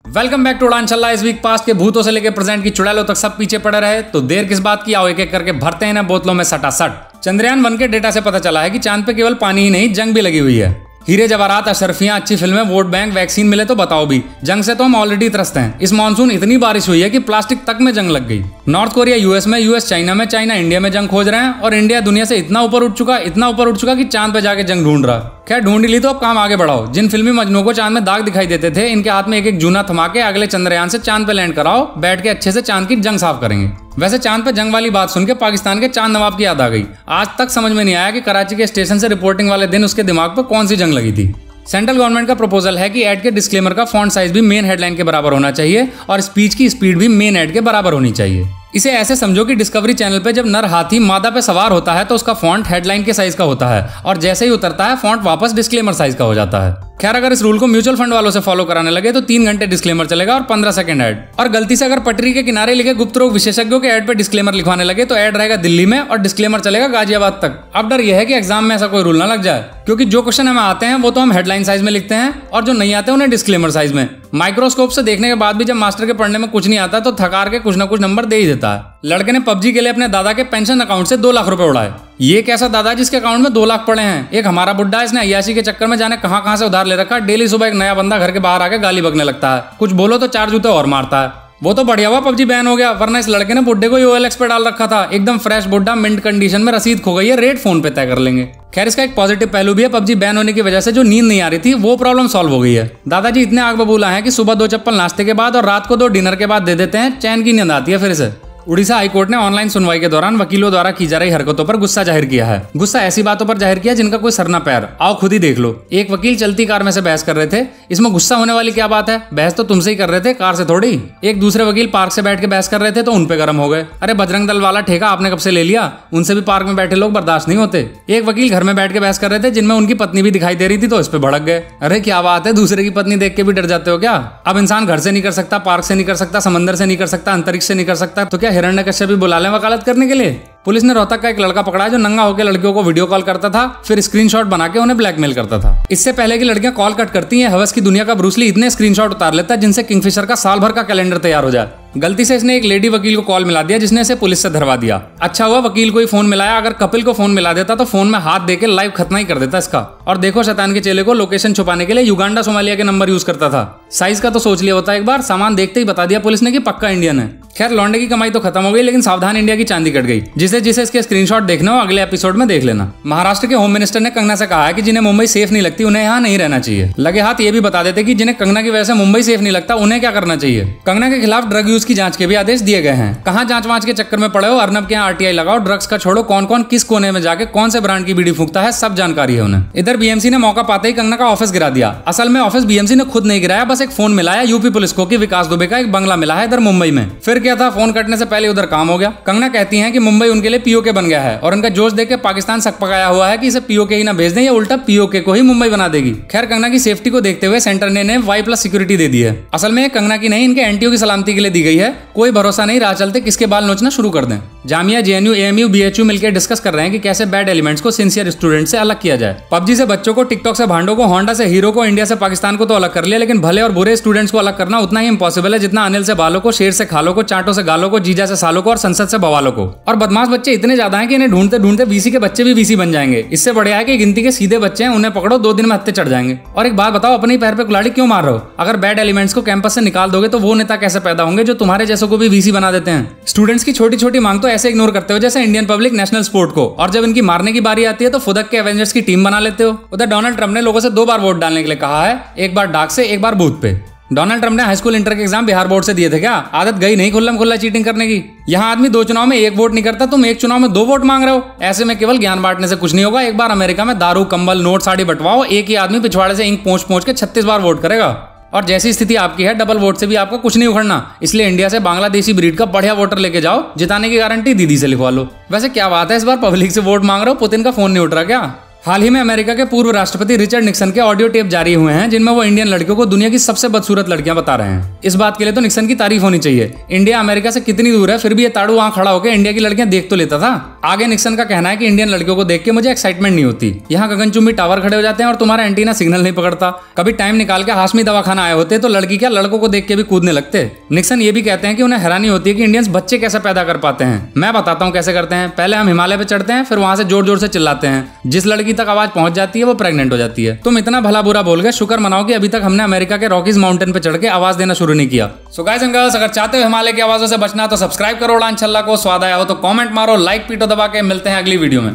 Welcome back to उड़ान चल्ला। इस वीक पास्ट के भूतों से लेकर प्रेजेंट की चुड़ैलों तक सब पीछे पड़े रहे, तो देर किस बात की, आओ एक एक करके भरते हैं ना बोतलों में सटासट। चंद्रयान 1 के डेटा से पता चला है कि चांद पे केवल पानी ही नहीं, जंग भी लगी हुई है। हीरे जवाहरात, अशरफियां, अच्छी फिल्में, वोट बैंक, वैक्सीन मिले तो बताओ भी। जंग से तो हम ऑलरेडी त्रस्त हैं। इस मानसून इतनी बारिश हुई है कि प्लास्टिक तक में जंग लग गई। नॉर्थ कोरिया यूएस में, यूएस चाइना में, चाइना इंडिया में जंग खोज रहे हैं, और इंडिया दुनिया से इतना ऊपर उठ चुका कि चांद पे जाके जंग ढूंढ रहा। खैर ढूंढ ली तो अब काम आगे बढ़ाओ। जिन फिल्मी मजनू को चांद में दाग दिखाई देते थे, इनके हाथ में एक एक जूना थमा के अगले चंद्रयान से चांद पे लैंड कराओ, बैठ के अच्छे से चांद की जंग साफ करेंगे। वैसे चांद पे जंग वाली बात सुन के पाकिस्तान के चांद नवाब की याद आ गई। आज तक समझ में नहीं आया कि कराची के स्टेशन से रिपोर्टिंग वाले दिन उसके दिमाग पर कौन सी जंग लगी थी। सेंट्रल गवर्नमेंट का प्रपोजल है कि ऐड के डिस्क्लेमर का फॉन्ट साइज भी मेन हेडलाइन के बराबर होना चाहिए और स्पीच की स्पीड भी मेन ऐड के बराबर होनी चाहिए। इसे ऐसे समझो कि डिस्कवरी चैनल पे जब नर हाथी मादा पे सवार होता है तो उसका फॉन्ट हेडलाइन के साइज का होता है, और जैसे ही उतरता है फॉन्ट वापस डिस्क्लेमर साइज का हो जाता है। खैर अगर इस रूल को म्यूचुअल फंड वालों से फॉलो कराने लगे तो 3 घंटे डिस्क्लेमर चलेगा और 15 सेकंड ऐड। और गलती से अगर पटरी के किनारे लिखे गुप्त रोग विशेषज्ञों के ऐड पे डिस्क्लेमर लिखवाने लगे तो ऐड रहेगा दिल्ली में और डिस्क्लेमर चलेगा गाजियाबाद तक। अब डर यह है कि एग्जाम में ऐसा कोई रूल ना लग जाए, क्योंकि जो क्वेश्चन हमें आते हैं वो तो हम हेडलाइन साइज में लिखते हैं और जो नहीं आते उन्हें डिस्क्लेमर साइज में। माइक्रोस्कोप से देखने के बाद भी जब मास्टर के पढ़ने में कुछ नहीं आता तो थकार के कुछ ना कुछ नंबर दे ही देता है। लड़के ने पबजी के लिए अपने दादा के पेंशन अकाउंट से 2 लाख रुपए उड़ाए। ये कैसा दादा जिसके अकाउंट में 2 लाख पड़े हैं। एक हमारा बुड्ढा, इसने अय्याशी के चक्कर में जाने कहां से उधार ले रखा। डेली सुबह एक नया बंदा घर के बाहर आके गाली बकने लगता है, कुछ बोलो तो 4 जूते और मारता है। वो तो बढ़िया हुआ पबजी बैन हो गया, वरना इस लड़के ने बुड्ढे को OLX पे डाल रखा था। एकदम फ्रेश बुड्ढा, मिंट कंडीशन में, रसीद खो गई है, रेट फोन पे तय कर लेंगे। खैर इसका एक पॉजिटिव पहलू भी है। पबजी बैन होने की वजह से जो नींद नहीं आ रही थी वो प्रॉब्लम सॉल्व हो गई है। दादाजी इतने आग बबूला हैं कि सुबह 2 चप्पल नाश्ते के बाद और रात को 2 डिनर के बाद दे देते हैं, चैन की नींद आती है फिर से। उड़ीसा हाईकोर्ट ने ऑनलाइन सुनवाई के दौरान वकीलों द्वारा की जा रही हरकतों पर गुस्सा जाहिर किया है। गुस्सा ऐसी बातों पर जाहिर किया जिनका कोई सर ना पैर। आओ खुद ही देख लो। एक वकील चलती कार में से बहस कर रहे थे। इसमें गुस्सा होने वाली क्या बात है? बहस तो तुमसे ही कर रहे थे, कार से थोड़ी। एक दूसरे वकील पार्क से बैठ के बहस कर रहे थे तो उन पे गर्म हो गए। अरे बजरंग दल वाला ठेका आपने कब से ले लिया? उनसे भी पार्क में बैठे लोग बर्दाश्त नहीं होते। एक वकील घर में बैठ के बहस कर रहे थे जिनमें उनकी पत्नी भी दिखाई दे रही थी तो इस पे भड़क गए। अरे क्या बात है, दूसरे की पत्नी देख के भी डर जाते हो क्या? अब इंसान घर से नहीं कर सकता, पार्क से नहीं कर सकता, समंदर से नहीं कर सकता, अंतरिक्ष से नहीं कर सकता, तो क्या हिरण्यकश्यप भी बुला लें वकालत करने के लिए? पुलिस ने रोहतक का एक लड़का पकड़ा जो नंगा होकर लड़कियों को वीडियो कॉल करता था, फिर स्क्रीनशॉट बना के उन्हें ब्लैकमेल करता था। इससे पहले कि लड़कियां कॉल कट करती हैं, हवस की दुनिया का ब्रूस ली इतने स्क्रीनशॉट उतार लेता है जिनसे किंगफिशर का साल भर का कैलेंडर तैयार हो जाए। गलती से इसने एक लेडी वकील को कॉल मिला दिया जिसने इसे पुलिस से धरवा दिया। अच्छा हुआ वकील को ही फोन मिलाया, अगर कपिल को फोन मिला देता तो फोन में हाथ देके लाइव खतना ही कर देता इसका। और देखो शैतान के चेले को लोकेशन छुपाने के लिए युगांडा सोमालिया के नंबर यूज करता था। साइज का तो सोच लिया होता एक बार, सामान देखते ही बता दिया पुलिस ने कि पक्का इंडियन है। खैर लौंडे की कमाई तो खत्म हो गई, लेकिन सावधान इंडिया की चांदी कट गई। जिसे इसके स्क्रीनशॉट देखना हो अगले एपिसोड में देख लेना। महाराष्ट्र के होम मिनिस्टर ने कंगना से कहा है कि जिन्हें मुंबई सेफ नहीं लगती उन्हें यहाँ नहीं रहना चाहिए। लगे हाथ ये भी बता देते कि जिन्हें कंगना की वजह से मुंबई सेफ नहीं लगता उन्हें क्या करना चाहिए। कंगना के खिलाफ ड्रग यूज की जांच के भी आदेश दिए गए हैं। कहाँ जांच वांच के चक्कर में पड़े हो, अर्नब के यहाँ RTI लगाओ। ड्रग्स का छोड़ो, कौन कौन किस कोने में जाके कौन से ब्रांड की बीड़ी फूंकता है सब जानकारी है उन्हें। इधर BMC ने मौका पाते ही कंगना का ऑफिस गिरा दिया। असल में ऑफिस BMC ने खुद नहीं गिराया, बस एक फोन मिलाया यूपी पुलिस को कि विकास दुबे का एक बंगला मिला है इधर मुंबई में। फिर क्या था, फोन कटने से पहले उधर काम हो गया। कंगना कहती हैं कि मुंबई उनके लिए POK बन गया है और उनका जोश देख के पाकिस्तान सकपकाया हुआ है कि इसे POK ही ना भेज दें या उल्टा POK को ही मुंबई बना देगी। खैर कंगना की सेफ्टी को देखते हुए सेंटर ने Y+ सिक्योरिटी दे दी है। असल में कंगना की नहीं, इनके एंटीओ की सलामती के लिए दी गई है। कोई भरोसा नहीं, राह चलते किसके बाल नोचना शुरू कर दें। जामिया, JNU, AMU, BHU मिलकर डिस्कस कर रहे हैं कि कैसे बैड एलिमेंट्स को सिंसियर स्टूडेंट से अलग किया जाए। पबजी से बच्चों को, टिकटॉक से भांडों को, होंडा से हीरो को, इंडिया से पाकिस्तान को तो अलग कर लिया, लेकिन भले और बुरे स्टूडेंट्स को अलग करना उतना ही इंपॉसिबल है जितना अनिल से बालों को, शेर से खालों को, चाटों से गालों को, जीजा से सालों को और संसद से बवालों को। और बदमाश बच्चे इतने ज्यादा हैं कि इन्हें ढूंढते ढूंढते VC के बच्चे भी VC बन जाएंगे। इससे बढ़िया है कि गिनती के सीधे बच्चे हैं, उन्हें पकड़ो 2 दिन में हत्ते चढ़ जाएंगे। और एक बात बताओ, अपने ही पैर पे कुल्हाड़ी क्यों मार रहे हो? अगर बैड एलिमेंट्स को कैंपस से निकाल दोगे तो वो नेता कैसे पैदा होंगे जो तुम्हारे जैसों को भी VC बना देते हैं? स्टूडेंट्स की छोटी छोटी मांग तो ऐसे इग्नोर करते हो जैसे इंडियन पब्लिक नेशनल स्पोर्ट को, और जब इनकी मारने की बारी आती है तो फुदक के एवेंजर्स की टीम बना लेते हो। उधर डोनाल्ड ट्रंप ने लोगों से 2 बार वोट डालने के लिए कहा है, एक बार डाक से, एक बार बूथ पे। डोनाल्ड ट्रंप ने हाई स्कूल इंटर के एग्जाम बिहार बोर्ड से दिए थे क्या? आदत गई नहीं खुल्लम खुल्ला चीटिंग करने की। यहाँ आदमी 2 चुनाव में 1 वोट नहीं करता, तुम 1 चुनाव में 2 वोट मांग रहे हो। ऐसे में केवल ज्ञान बांटने से कुछ नहीं होगा। एक बार अमेरिका में दारू, कंबल, नोट, साड़ी बंटवाओ, एक ही आदमी पिछवाड़े से इंक पोंछ के 36 बार वोट करेगा। और जैसी स्थिति आपकी है, डबल वोट से भी आपको कुछ नहीं उखड़ना। इसलिए इंडिया से बांग्लादेशी ब्रीड का बढ़िया वोटर लेके जाओ, जिताने की गारंटी दीदी से लिखवा लो। वैसे क्या बात है, इस बार पब्लिक से वोट मांग रहे हो, पुतिन का फोन नहीं उठ रहा क्या? हाल ही में अमेरिका के पूर्व राष्ट्रपति रिचर्ड निक्सन के ऑडियो टेप जारी हुए हैं जिनमें वो इंडियन लड़कियों को दुनिया की सबसे बदसूरत लड़कियां बता रहे हैं। इस बात के लिए तो निक्सन की तारीफ होनी चाहिए। इंडिया अमेरिका से कितनी दूर है, फिर भी ये ताड़ू वहां खड़ा होकर इंडिया की लड़कियां देख तो लेता था। आगे निक्सन का कहना है कि इंडियन लड़कियों को देख के मुझे एक्साइटमेंट नहीं होती। यहाँ गगनचुंबी टावर खड़े हो जाते हैं और तुम्हारा एंटीना सिग्नल नहीं पकड़ता। कभी टाइम निकाल के हाशमी दवाखाना आए होते तो लड़की क्या लड़कों को देख के भी कूदने लगते। निक्सन ये भी कहते हैं कि उन्हें हैरानी होती है कि इंडियंस बच्चे कैसे पैदा कर पाते हैं। मैं बताता हूँ कैसे करते हैं। पहले हम हिमालय पे चढ़ते हैं, फिर वहां से जोर जोर से चिल्लाते हैं। जिस लड़की तक आवाज पहुंच जाती है वो प्रेग्नेंट हो जाती है। तुम इतना भला बुरा बोल गए, शुक्र मनाओ कि अभी तक हमने अमेरिका के रॉकीज माउंटेन पे चढ़ के आवाज देना शुरू नहीं किया। सो गाइस एंड गर्ल्स, अगर चाहते हो हिमालय की आवाजों से बचना तो सब्सक्राइब करो उड़ान छल्ला को। स्वाद आया हो तो कमेंट मारो, लाइक पीटो दबा के। मिलते हैं अगली वीडियो में।